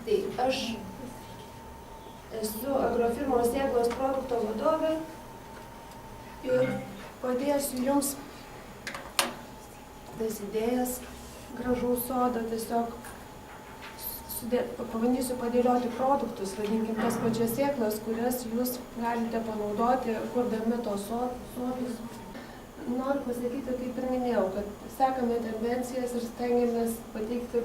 Tai aš esu agrofirmos sėklos produkto vadovė ir padėsiu jums tas idėjas gražaus sodo tiesiog pabandysiu padėlioti produktus, vadinkim, tas pačias sėklas, kurias jūs galite panaudoti, kurdami tos sodus. Noriu pasakyti, kaip ir minėjau, kad sekame tendencijas ir stengiamės pateikti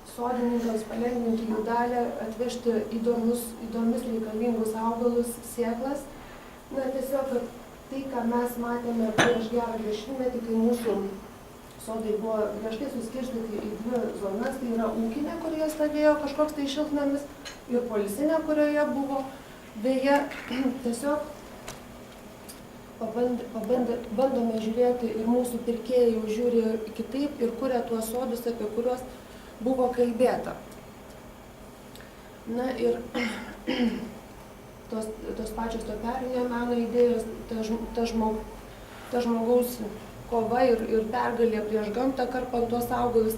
sodininkams, palengvinti jų dalį, atvežti įdomius reikalingus augalus, sėklas. Na, tiesiog, kad tai, ką mes matėme prieš gerą dešimtmetį, kai mūsų sodai buvo griežtai suskirstyti į dvi zonas, tai yra ūkinė, kurioje stovėjo kažkoks tai šiltnamis, ir poilsinė, kurioje buvo vėja. Tiesiog bandome žiūrėti ir mūsų pirkėjai jau žiūri kitaip ir kuria tuos sodus, apie kuriuos buvo kalbėta. Na ir tos pačios topiarinio meno idėjos, ta žmogaus kova ir pergalė prieš gamtą, karpant tuos augalus,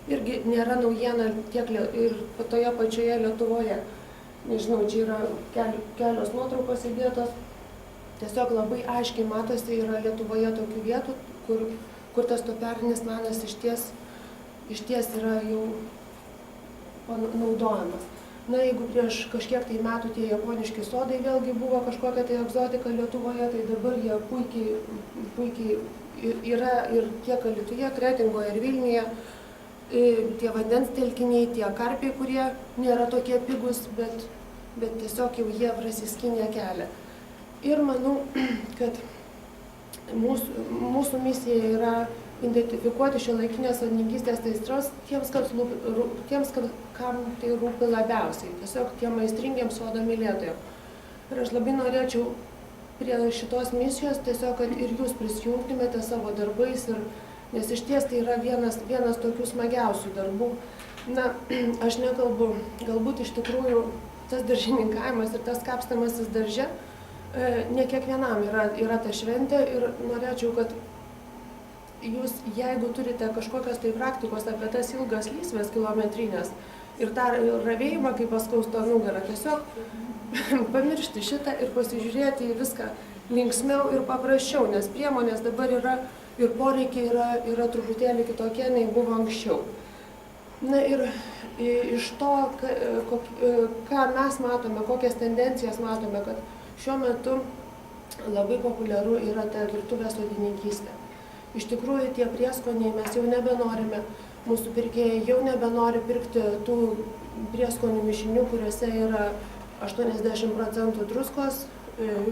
irgi nėra naujiena tiek ir toje pačioje Lietuvoje. Nežinau, čia yra kelios nuotraukos įdėtos. Tiesiog labai aiškiai matosi, yra Lietuvoje tokių vietų, kur tas topiarinis menas išties yra jau naudojamas. Na, jeigu prieš kažkiek tai metų tie japoniški sodai vėlgi buvo kažkokia tai egzotika Lietuvoje, tai dabar jie puikiai yra ir tiek Alytuje, Kretingoje ir Vilniuje, tie vandens telkiniai, tie karpiai, kurie nėra tokie pigus, bet tiesiog jau jie prasiskynė kelią. Ir manau, kad mūsų misija yra identifikuoti šiuolaikinės sodininkystės aistras tiems, kam tai rūpi labiausiai, tiesiog tiem aistringiems sodo mylėtojams. Ir aš labai norėčiau prie šitos misijos tiesiog, kad ir jūs prisijungtumėte savo darbais, nes iš ties tai yra vienas tokių smagiausių darbų. Na, aš nekalbu, galbūt iš tikrųjų tas daržininkavimas ir tas kapstamasis darže ne kiekvienam yra ta šventė ir norėčiau, kad jūs, jeigu turite kažkokios tai praktikos apie tas ilgas lysves kilometrinės ir tą ravėjimą kaip paskausto nugarą, tiesiog pamiršti šitą ir pasižiūrėti į viską linksmiau ir paprasčiau, nes priemonės dabar yra ir poreikiai yra truputėlį kitokie, nei buvo anksčiau. Na ir iš to, ką mes matome, kokias tendencijas matome, kad šiuo metu labai populiaru yra ta virtuvės sodininkystė. Iš tikrųjų, tie prieskoniai mes jau nebenorime, mūsų pirkėjai jau nebenori pirkti tų prieskonių mišinių, kuriuose yra 80% druskos,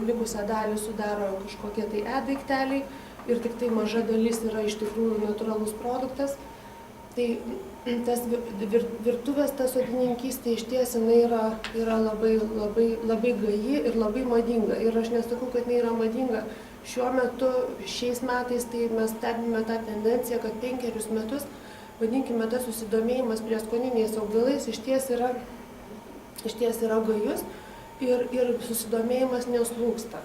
likusią dalį sudaro kažkokie tai daikteliai ir tik tai maža dalis yra iš tikrųjų natūralus produktas. Tai tas virtuvės ta sodininkystė išties jinai yra labai gaji ir labai madinga. Ir aš nesakau, kad jinai yra madinga. Šiuo metu, šiais metais, tai mes stebime tą tendenciją, kad 5 metus, vadinkime, tas susidomėjimas prieskoniniais augalais išties yra gajus ir susidomėjimas neslūgsta.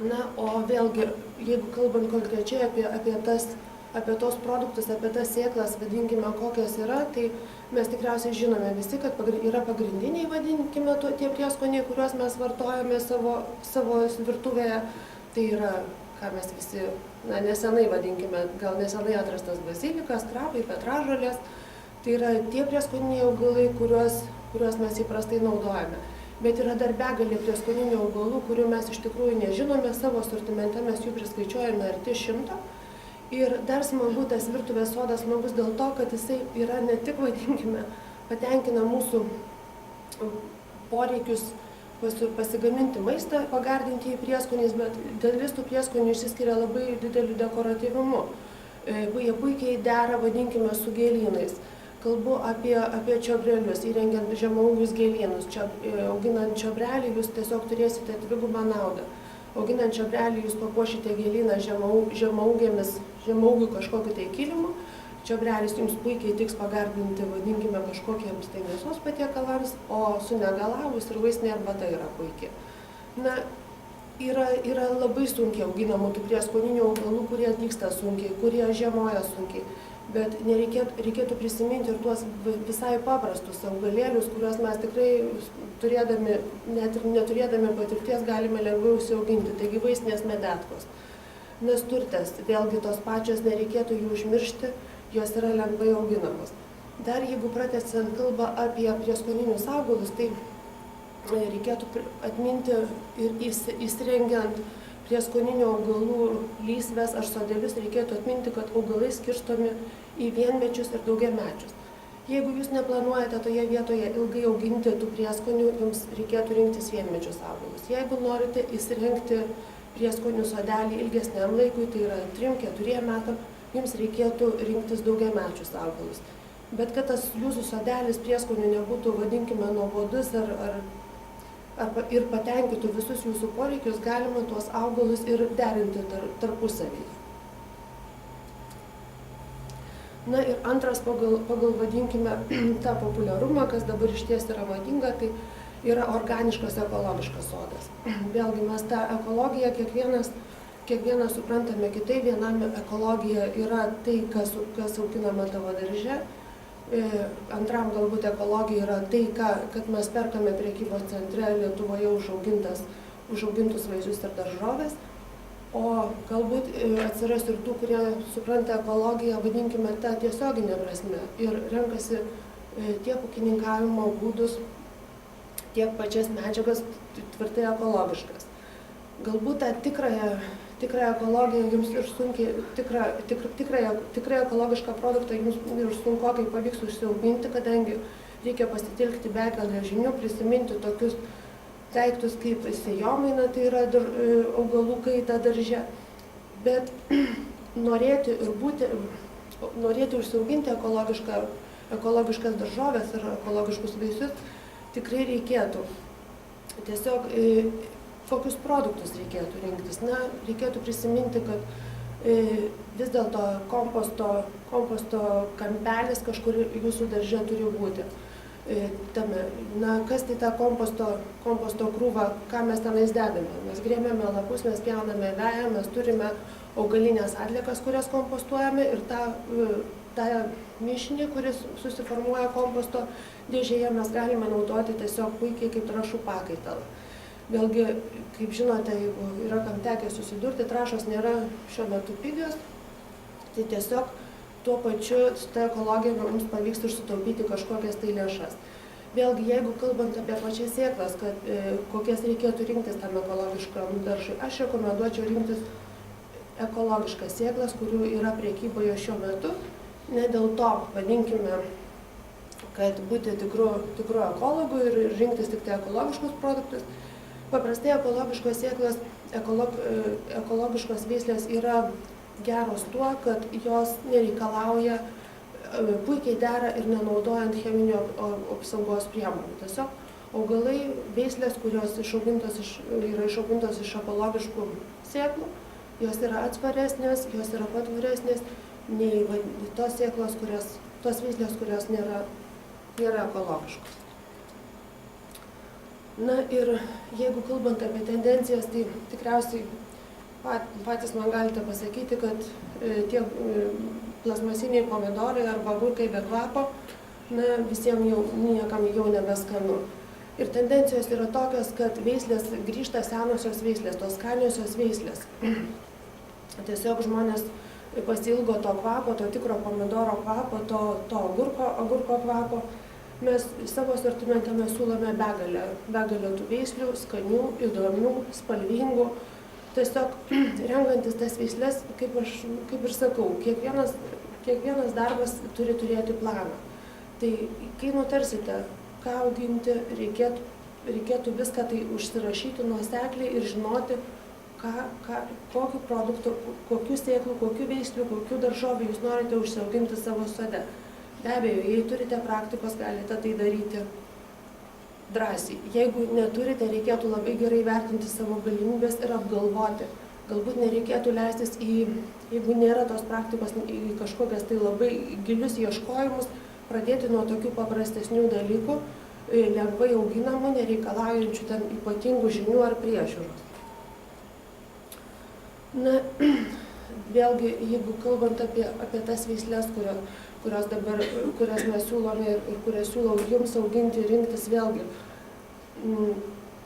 Na, o vėlgi, jeigu kalbant konkrečiai apie tos produktus, apie tas sėklas, vadinkime, kokios yra, tai mes tikriausiai žinome visi, kad yra pagrindiniai, vadinkime, tie prieskoniai, kuriuos mes vartojame savo virtuvėje. Tai yra, ką mes visi, nesenai vadinkime, gal nesenai atrastas bazilikas, krapai, petražolės. Tai yra tie prieskoniniai augalai, kuriuos mes įprastai naudojame. Bet yra dar begalė prieskoninių augalų, kurių mes iš tikrųjų nežinome, savo sortimente mes jų priskaičiuojame arti 100. Ir dar smagu, tas virtuvės sodas smagus dėl to, kad jisai yra ne tik, vadinkime, patenkina mūsų poreikius pasigaminti maistą, pagardinti jį prieskoniais, bet dalis tų prieskonių išsiskiria labai dideliu dekoratyvumu. Jie puikiai dera, vadinkime, su gėlynais. Kalbu apie čiobrelius, įrengiant žemaūgius gėlynus. Auginant čiobrelį jūs tiesiog turėsite dvigubą naudą. Auginant čiobrelį jūs papuošite gėlyną žemaūgių kažkokiu tai kilimu. Čiobrelis jums puikiai tiks pagardinti, vadinkime, kažkokiems tai mėsos patiekalams, o sunegalavus ir vaistinė arbata yra puikiai. Na, yra labai sunkiai auginamų tų prieskoninių augalų, kurie dygsta sunkiai, kurie žiemoja sunkiai. Bet reikėtų prisiminti ir tuos visai paprastus augalėlius, kuriuos mes tikrai turėdami, net ir neturėdami patirties, galime lengvai užsiauginti. Taigi vaistinės medetkos, nasturtės, vėlgi tos pačios, nereikėtų jų užmiršti, jos yra lengvai auginamos. Dar jeigu pratęsiant kalbą apie prieskoninius augalus, tai reikėtų atminti ir įsirengiant prieskoninių augalų lysves ar sodelius, reikėtų atminti, kad augalai skirstomi į vienmečius ir daugiamečius. Jeigu jūs neplanuojate toje vietoje ilgai auginti tų prieskonių, jums reikėtų rinktis vienmečius augalus. Jeigu norite įsirengti prieskonių sodelį ilgesniam laikui, tai yra 3-4 metam, jums reikėtų rinktis daugiamečius augalus. Bet kad tas jūsų sodelis prieskonių nebūtų, vadinkime, nuobodus ir patenkintų visus jūsų poreikius, galima tuos augalus ir derinti tarpusavyje. Na ir antras pagal vadinkime tą populiarumą, kas dabar išties yra madinga, tai yra organiškas ekologiškas sodas. Vėlgi mes tą ekologiją kiekvienas suprantame kitaip, vienam ekologija yra tai, kas auginama tavo darže, antram galbūt ekologija yra tai, kad mes perkame prekybos centre Lietuvoje užaugintus vaisius ir daržoves, o galbūt atsiras ir tų, kurie supranta ekologiją, vadinkime, tą tiesioginę prasme ir renkasi tiek ūkininkavimo būdus, tiek pačias medžiagas tvirtai ekologiškas. Galbūt tą tikrąją ekologiją jums ir sunkiai, tikrąją ekologišką produktą jums ir sunkokai pavyks užsiauginti, kadangi reikia pasitelkti begalę žinių, prisiminti tokius daiktus kaip sėjomaina, tai yra augalų kaita darže, bet norėti užsiauginti ekologiškas daržoves ir ekologiškus vaisius tikrai reikėtų. Tiesiog kokius produktus reikėtų rinktis? Na, reikėtų prisiminti, kad vis dėlto komposto kampelis kažkur jūsų darže turi būti. Na, kas tai tą komposto krūvą, ką mes tenais dedame? Mes grėmėme lapus, mes pjauname veją, mes turime augalinės atliekas, kurias kompostuojame ir tą mišinį, kuris susiformuoja komposto dėžėje, mes galime naudoti tiesiog puikiai kaip trąšų pakaitalą. Vėlgi, kaip žinote, jeigu yra kam tekę susidurti, trąšos nėra šiuo metu pigios, tai tiesiog tuo pačiu su ta ekologija mums pavyks ir sutaupyti kažkokias tai lėšas. Vėlgi, jeigu kalbant apie pačias sėklas, kad kokias reikėtų rinktis tam ekologiškam daržui, aš rekomenduočiau rinktis ekologiškas sėklas, kurių yra prekyboje šiuo metu. Ne dėl to, vadinkime, kad būti tikru ekologu ir rinktis tik tai ekologiškus produktus. Paprastai ekologiškos sėklos, ekologiškos veislės yra geros tuo, kad jos nereikalauja, puikiai dera ir nenaudojant cheminio apsaugos priemonių. Tiesiog augalai, veislės, kurios yra išaugintos iš ekologiškų sėklų, jos yra atsparesnės, jos yra patvaresnės nei tos sėklos, tos veislės, kurios nėra ekologiškos. Na ir jeigu kalbant apie tendencijas, tai tikriausiai patys man galite pasakyti, kad tie plastmasiniai pomidorai arba agurkai be kvapo, na, visiems niekam jau nebeskanu. Ir tendencijos yra tokios, kad veislės grįžta senosios veislės, tos skaniosios veislės. Tiesiog žmonės pasiilgo to kvapo, to tikro pomidoro kvapo, to agurko kvapo. Mes savo asortimente siūlome begalę tų veislių, skanių, įdomių, spalvingų. Tiesiog renkantis tas veislės, kaip ir sakau, kiekvienas darbas turi turėti planą. Tai kai nutarsite, ką auginti, reikėtų viską tai užsirašyti nuosekliai ir žinoti, kokiu produktu, kokių sėklų, kokių veislių, kokių daržovių jūs norite užsiauginti savo sode. Be abejo, jei turite praktikos, galite tai daryti drąsiai. Jeigu neturite, reikėtų labai gerai vertinti savo galimybės ir apgalvoti. Galbūt nereikėtų leistis jeigu nėra tos praktikos, į kažkokias tai labai gilius ieškojimus, pradėti nuo tokių paprastesnių dalykų, lengvai auginamų, nereikalaujančių ten ypatingų žinių ar priežiūros. Na, vėlgi, jeigu kalbant apie tas veislės, kurias mes siūlome ir kurias siūlau jums auginti, rinktis vėlgi,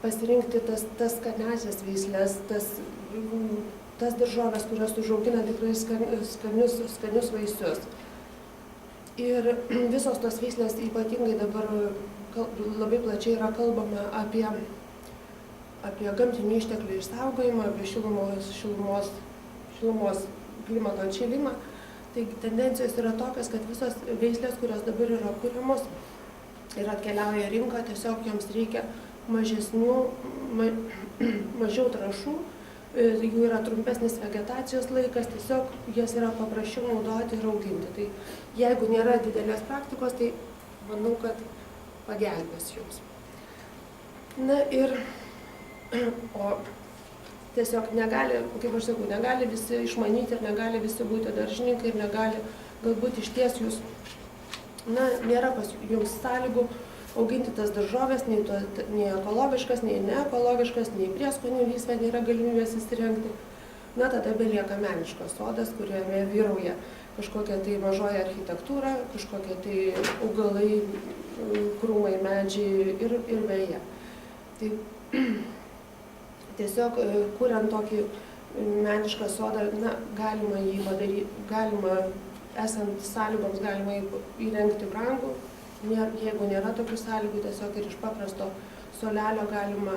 pasirinkti tas skaniasias veislės, tas daržoves, kurios užaugina tikrai skanius vaisius. Ir visos tos veislės ypatingai dabar labai plačiai yra kalbama apie gamtinių išteklių išsaugojimą, apie šilumos klimato atšilimą. Taigi tendencijos yra tokios, kad visos veislės, kurios dabar yra kuriamos ir atkeliauja į rinką, tiesiog joms reikia mažiau trąšų, jų yra trumpesnis vegetacijos laikas, tiesiog jas yra paprasčiau naudoti ir auginti. Tai jeigu nėra didelės praktikos, tai manau, kad pagelbės jums. Na ir, o tiesiog negali, kaip aš sakau, negali visi išmanyti ir negali visi būti daržininkai ir negali, galbūt išties jūs, nėra pas jums sąlygų auginti tas daržoves, nei ekologiškas, nei neekologiškas, nei prieskonių lysvę nėra galimybės įsirengti. Tada belieka meniškas sodas, kuriame vyrauja kažkokia tai mažoji architektūra, kažkokie tai augalai, krūmai, medžiai ir veja. Tai tiesiog, kuriant tokį menišką sodą, galima jį padaryti, esant sąlygoms galima įrengti brangų. Jeigu nėra tokių sąlygų, tiesiog ir iš paprasto suolelio galima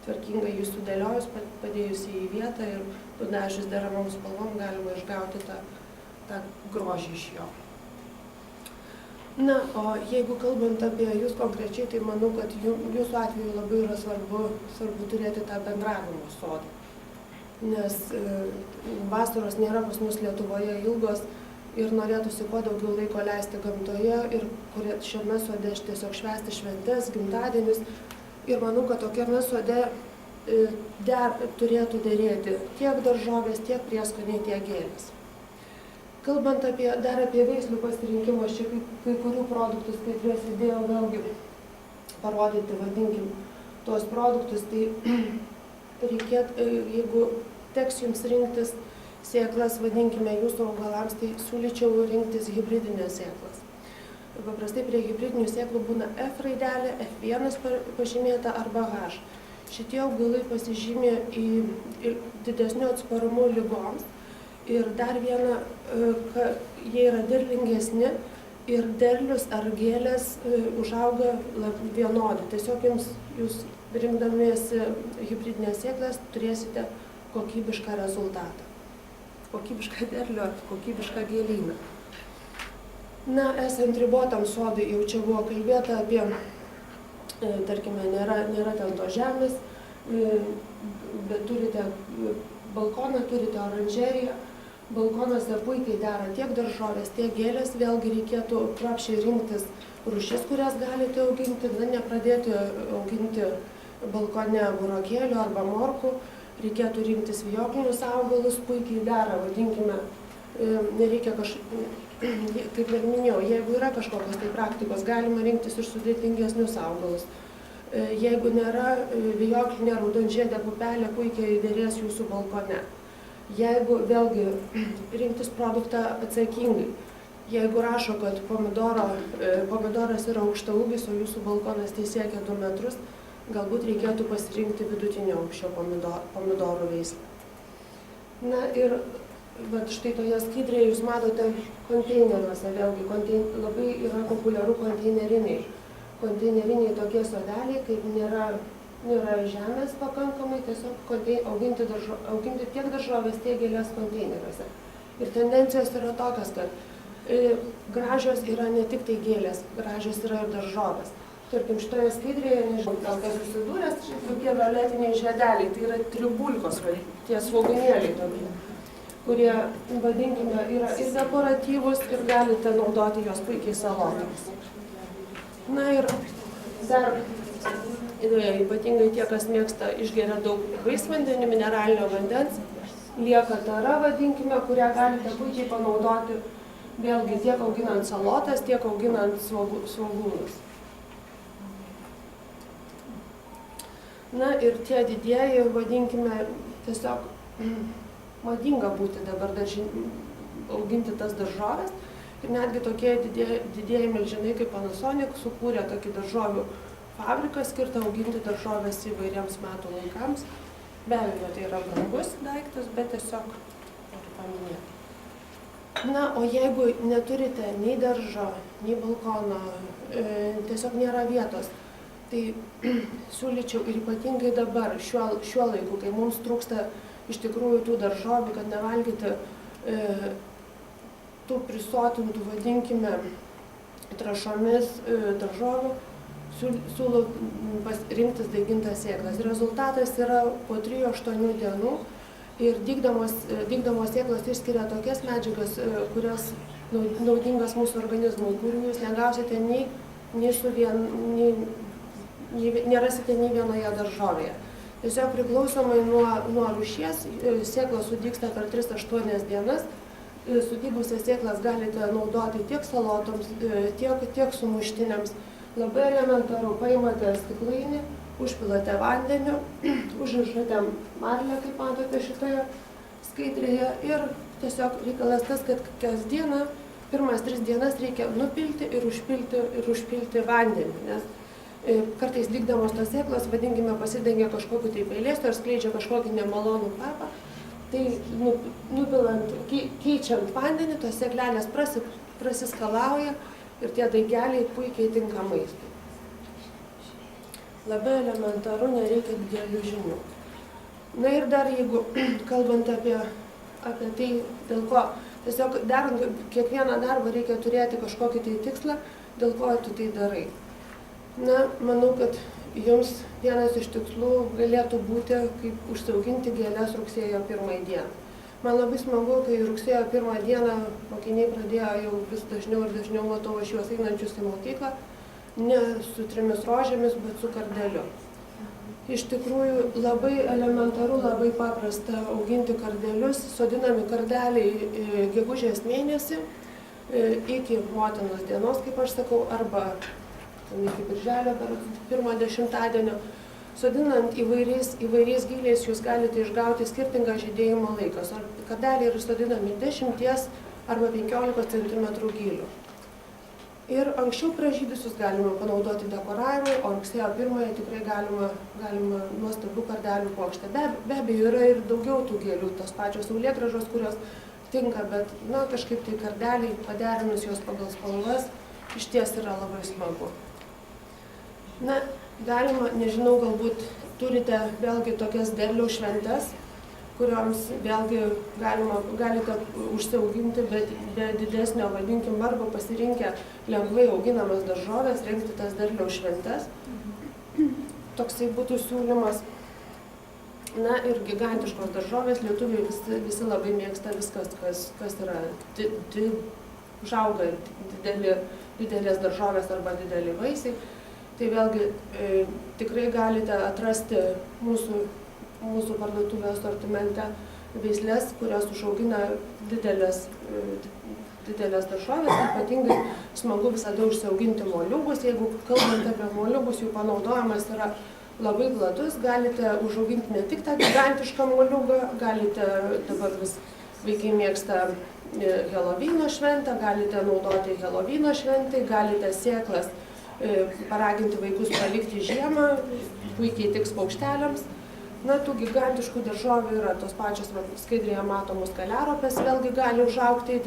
tvarkingai jį sudėliojus, padėjus į vietą ir nudažius deramom spalvom galima išgauti tą grožį iš jo. O jeigu kalbant apie jūs konkrečiai, tai manau, kad jūsų atveju labai yra svarbu turėti tą bendravimo sodą. Nes vasaros nėra pas mus Lietuvoje ilgos, ir norėtųsi kuo daugiau laiko leisti gamtoje ir šiame sode tiesiog švęsti šventes, gimtadienis. Ir manau, kad tokiame sode turėtų derėti tiek daržovės, tiek prieskoniai, tiek gėlės. Kalbant dar apie veislių pasirinkimą, aš čia kai kurių produktus, kaip juos įdėjau vėlgi parodyti, vadinkim, tuos produktus, tai reikėtų, jeigu teks jums rinktis sėklas, vadinkime, jūsų augalams, tai siūlyčiau rinktis hibridinės sėklas. Paprastai prie hibridinių sėklų būna F raidelė, F1 pažymėta arba H. Šitie augalai pasižymė į didesniu atsparumu ligoms. Ir dar viena, jie yra derlingesni ir derlius ar gėlės užauga vienodai. Tiesiog jūs rinkdamiesi hibridinės sėklas turėsite kokybišką rezultatą. Kokybišką derlių ar kokybišką gėlyną. Esant ribotam sodui, jau čia buvo kalbėta apie, tarkime, nėra ten to žemės, bet turite balkoną, turite oranžeriją. Balkonuose puikiai dera tiek daržovės, tiek gėlės, vėlgi reikėtų kruopščiai rinktis rūšis, kurias galite auginti, nepradėti auginti balkone burokėlių arba morkų. Reikėtų rinktis vijoklinius augalus, puikiai dera, vadinkime, nereikia kaip ir minėjau, jeigu yra kažkokios tai praktikos, galima rinktis ir sudėtingesnius augalus. Jeigu nėra, vijoklinė raudonžiedė pupelė puikiai dėrės jūsų balkone. Jeigu vėlgi rinktis produktą atsakingai, jeigu rašo, kad pomidoras yra aukštaūgis, o jūsų balkonas tai siekia 2 metrus, galbūt reikėtų pasirinkti vidutinio aukščio pomidorų veislę. Ir štai toje skaidrėje jūs matote konteineriuose, vėlgi labai yra populiaru konteineriniai tokie sodeliai, kaip nėra žemės pakankamai, tiesiog auginti tiek daržovės, tiek gėlės konteineriuose. Ir tendencijos yra tokios, kad gražios yra ne tik tai gėlės, gražios yra ir daržovės. Tarkim, šitoje skaidrėje, nežinau, gal kas susidūręs, tokie violetiniai žiedeliai, tai yra tribulkos, tie svogūnėliai tokie, kurie, vadinkime, yra ir dekoratyvūs ir galite naudoti juos puikiai salotams. Ir dar, ypatingai tie, kas mėgsta, išgeria daug vaisvandenį, mineralinio vandens, lieka tara, vadinkime, kurią galite puikiai panaudoti, vėlgi tiek auginant salotas, tiek auginant svogūnus. Ir tie didieji, vadinkime, tiesiog madinga būti dabar auginti tas daržoves. Ir netgi tokie didieji milžinai kaip Panasonic sukūrė tokį daržovių fabriką skirtą auginti daržoves įvairiems metų laikams. Be abejo, tai yra brangus daiktas, bet tiesiog noriu paminėti. Na, o jeigu neturite nei daržo, nei balkono, tiesiog nėra vietos, tai siūlyčiau ir ypatingai dabar, šiuo laiku, kai mums trūksta iš tikrųjų tų daržovių, kad nevalgyti tų prisotintų, vadinkime, trąšomis daržovių, siūlau rinktis daigintas sėklas. Rezultatas yra po 3-8 dienų ir dygdamos sėklos išskiria tokias medžiagas, kurios naudingas mūsų organizmui, kurių jūs negausite nerasite nei vienoje daržovėje. Tiesiog priklausomai nuo rūšies sėklos sudygsta per 3-8 dienas. Sudygusias sėklas galite naudoti tiek salotoms, tiek sumuštiniams. Labai elementaru, paimate stiklainį, užpilate vandeniu, užrišate marlę, kaip matote šitoje skaidrėje, ir tiesiog reikalas tas, kad kasdieną, pirmas 3 dienas reikia nupilti ir užpilti vandenį, nes kartais dygdamos tos sėklos, vadinkime, pasidengia kažkokiu tai pelėsiu ar skleidžia kažkokį nemalonų kvapą. Tai nupilant, keičiant vandenį, tos sėklelės prasiskalauja ir tie daigeliai puikiai tinka maistui. Labai elementaru, nereikia didelių žinių. Na ir dar, jeigu kalbant apie tai, dėl ko, tiesiog darant kiekvieną darbą reikia turėti kažkokį tai tikslą, dėl ko tu tai darai. Na, manau, kad jums vienas iš tikslų galėtų būti, kaip užsiauginti gėles rugsėjo 1 dieną. Man labai smagu, kai rugsėjo 1 dieną mokiniai pradėjo jau vis dažniau ir dažniau matau aš juos einančius į mokyklą, ne su 3 rožėmis, bet su kardeliu. Iš tikrųjų labai elementaru, labai paprasta auginti kardelius, sodinami kardeliai gegužės mėnesį iki motinos dienos, kaip aš sakau, arba iki birželio per 1-10. Sodinant įvairiais gyliais jūs galite išgauti skirtingą žydėjimo laiką. Kardeliai yra sodinami 10 arba 15 cm gylių. Ir anksčiau pražydusius galima panaudoti dekoravimui, o rugsėjo 1 tikrai galima nuostabių kardelių puokštę. Be abejo, yra ir daugiau tų gėlių, tos pačios saulėgrąžos, kurios tinka, bet kažkaip tai kardeliai, paderinus juos pagal spalvas, iš ties yra labai smagu. Na, galima, nežinau, galbūt turite vėlgi tokias derliaus šventes, kurioms vėlgi galite užsiauginti be didesnio, vadinkim, arba pasirinkę lengvai auginamas daržoves, rengti tas derliaus šventes. Toksai būtų siūlymas. Na ir gigantiškos daržovės, lietuviai visi labai mėgsta viskas, kas yra užauga didelės daržovės arba dideli vaisiai. Tai vėlgi tikrai galite atrasti mūsų parduotuvės asortimente veislės, kurios užaugina didelės daržovės. Ypatingai smagu visada užsiauginti moliūgus. Jeigu kalbant apie moliūgus, jų panaudojimas yra labai platus. Galite užauginti ne tik tą gigantišką moliūgą, galite, dabar vis vaikai mėgsta Helovyno šventę, galite naudoti Helovyno šventai, galite sėklas paraginti vaikus palikti žiemą, puikiai tiks paukšteliams. Na, tų gigantiškų daržovių yra tos pačios skaidrėje matomos kaliaropės, vėlgi gali užaugti į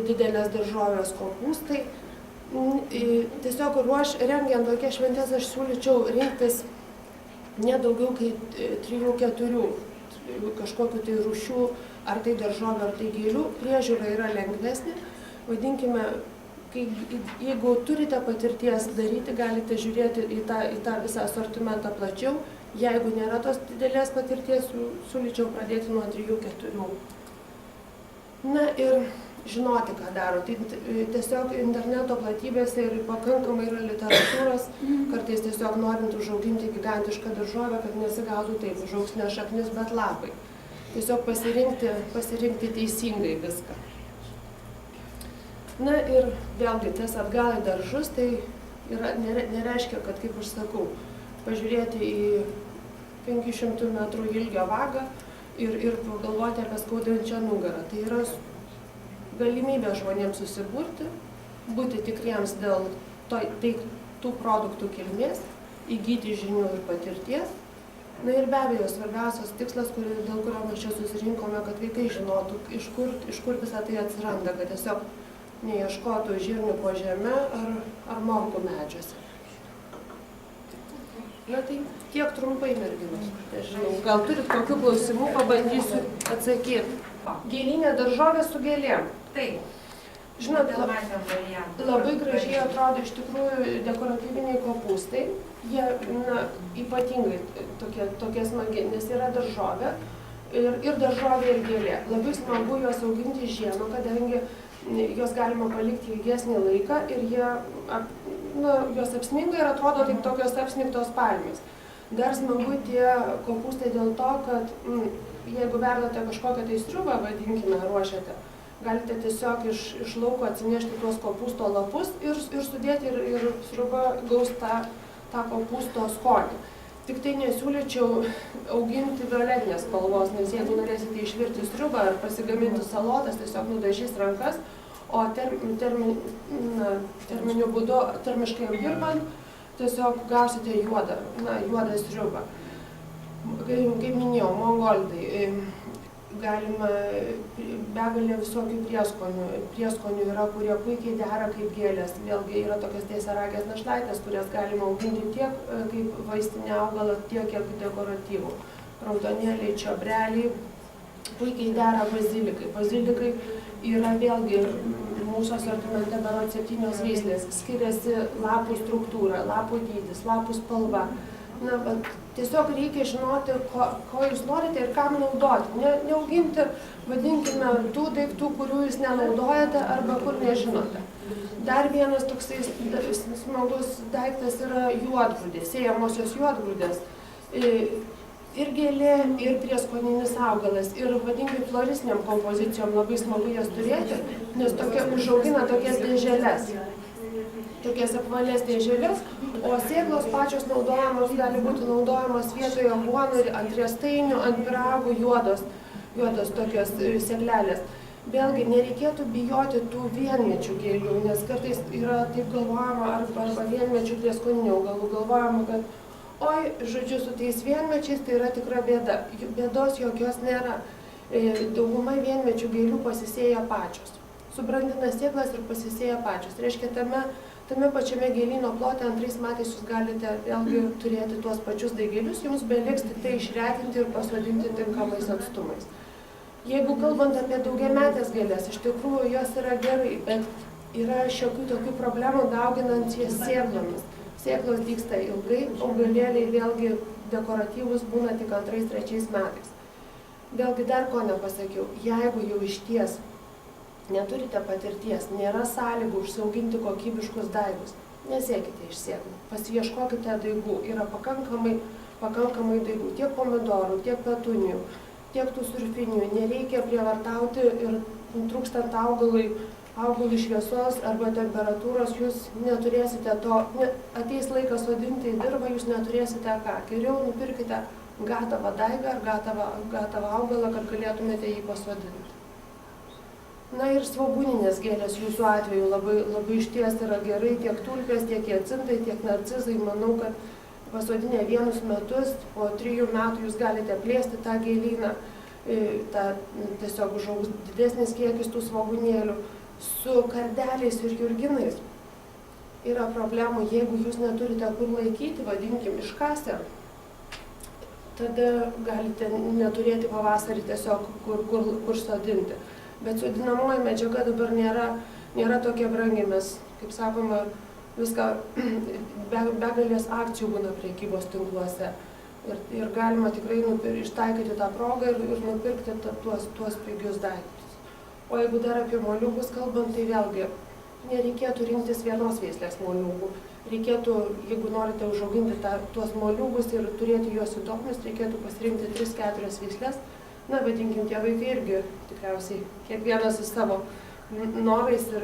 didelės daržovės, kopūstai. Tiesiog rengiant tokias šventes aš siūlyčiau rinktis nedaugiau kaip 3-4 kažkokių tai rūšių, ar tai daržovių, ar tai gėlių. Priežiūra yra lengvesnė. Vadinkime, jeigu turite patirties daryti, galite žiūrėti į tą visą asortimentą plačiau. Jeigu nėra tos didelės patirties, siūlyčiau pradėti nuo 3-4. Na ir žinoti, ką daro. Tai tiesiog interneto platybėse ir pakankamai yra literatūros, kartais tiesiog norint užauginti gigantišką daržovę, kad nesigautų taip, užaugs ne šaknis, bet lapai. Tiesiog pasirinkti teisingai viską. Na ir vėlgi tas atgal į daržus, tai nereiškia, kad, kaip aš sakau, pažiūrėti į 500 metrų ilgio vagą ir galvoti apie skaudančią nugarą. Tai yra galimybė žmonėms susiburti, būti tikriems dėl tų produktų kilmės, įgyti žinių ir patirties. Na ir be abejo, svarbiausias tikslas, dėl kurio mes čia susirinkome, kad vaikai žinotų, iš kur visą tai atsiranda, kad tiesiog neieškotų žirnių po žeme ar morkų medžiuose. Na tai tiek trumpai, merginos. Nežinau, gal turit kokių klausimų, pabandysiu atsakyti. Gėlinė daržovė su gėlėm. Taip. Žinot, labai gražiai atrodo iš tikrųjų dekoratyviniai kopūstai. Jie ypatingai tokie smagi, nes yra daržovė ir daržovė ir gėlė. Labai smagu juos auginti žiemą, kadangi juos galima palikti ilgesnį laiką ir juos apsninga ir atrodo taip tokios apsnigtos palmės. Dar smagu tie kopūstai dėl to, kad jeigu verdate kažkokią tai sriubą, vadinkime, ruošiate, galite tiesiog iš lauko atsinešti tuos kopūsto lapus ir sudėti ir sriuba gaus tą kopūsto skonį. Tik tai nesiūlyčiau auginti violetinės spalvos, nes jeigu norėsite išvirti sriubą ar pasigaminti salotas, tiesiog nudažys rankas, o terminiu būdu, termiškai apdirbant, tiesiog gausite juodą sriubą. Kaip minėjau, mongoldai, galima begalė visokių prieskonių yra, kurie puikiai dera kaip gėlės. Vėlgi yra tokios tiesiaragės našlaitės, kurias galima auginti tiek kaip vaistinį augalą, tiek kaip dekoratyvų. Raudonėliai, čiobreliai, puikiai dera bazilikai. Bazilikai yra vėlgi mūsų asortimente berods 7 veislės. Skiriasi lapų struktūra, lapų dydis, lapų spalva. Na, bet tiesiog reikia žinoti, ko jūs norite ir kam naudoti. Neauginti, vadinkime, tų daiktų, kurių jūs nenaudojate arba kur nežinote. Dar vienas toksai smagus daiktas yra juodgrūdės, sėjamosios juodgrūdės. Ir gėlė, ir prieskoninis augalas. Ir vadinkime, floristiniam kompozicijom labai smagu jas turėti, nes užaugina tokias dėželes. Tokias apvalės dėželės, o sėklos pačios gali būti naudojamos vietoje aguonų ir ant riestainių, ant pyragų juodos tokios sėklelės. Vėlgi, nereikėtų bijoti tų vienmečių gėlių, nes kartais yra taip galvojama, arba vienmečių prieskoninių augalų galvojama, kad žodžiu, su tais vienmečiais tai yra tikra bėda. Bėdos jokios nėra. Dauguma vienmečių gėlių pasisėja pačios. Subrandina sėklas ir pasisėja pačios. Reiškia, tame pačiame gėlyno plote 2 metais jūs galite vėlgi turėti tuos pačius daigelius, jums beliks tik tai išretinti ir pasodinti tinkamais atstumais. Jeigu kalbant apie daugiametės gėlės, iš tikrųjų jos yra gerai, bet yra šiokių tokių problemų dauginant jas sėklomis. Sėklos dygsta ilgai, augalėliai vėlgi dekoratyvus būna tik 2–3 metais. Vėlgi dar ko nepasakiau, jeigu jau išties neturite patirties, nėra sąlygų užsiauginti kokybiškus daigus, nesėkite iš sėklų, pasiieškokite daigų, yra pakankamai daigų, tiek pomidorų, tiek petunijų, tiek tų surfinių, nereikia prievartauti ir trūkstant augalui šviesos arba temperatūros, jūs neturėsite to, ateis laikas sodinti į dirvą, jūs neturėsite ką, geriau nupirkite gatavą daigą ar gatavą augalą, kad galėtumėte jį pasodinti. Na ir svogūninės gėlės jūsų atveju labai išties yra gerai, tiek tulpės, tiek hiacintai, tiek narcizai. Manau, kad pasodinę 1 metus, po 3 metų jūs galite plėsti tą gėlyną, tiesiog užaugs didesnis kiekis tų svogūnėlių. Su kardeliais ir jurginais yra problemų, jeigu jūs neturite kur laikyti, vadinkim, iškasę, tada galite neturėti pavasarį tiesiog kur sodinti. Bet sodinamoji medžiaga dabar nėra tokia brangi, mes, kaip sakoma, viską begalės akcijų būna prekybos tinkluose. Ir galima tikrai ištaikyti tą progą ir nupirkti tuos pigius daiktus. O jeigu dar apie moliūgus kalbant, tai vėlgi nereikėtų rinktis vienos veislės moliūgų. Reikėtų, jeigu norite užauginti tuos moliūgus ir turėti juos įdomius, reikėtų pasirinkti 3–4 veislės. Na, vadinkim, tie vaikai irgi tikriausiai kiekvienas su savo norais ir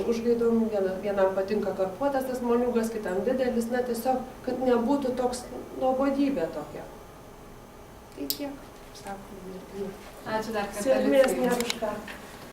užgaidom. Vienam patinka karpuotas tas moliūgas, kitam didelis, na tiesiog, kad nebūtų toks nuobodybė tokia. Tai tiek. sako mergina. Ačiū dar kartą. Sėkmės, Liucijai. nėra už ką.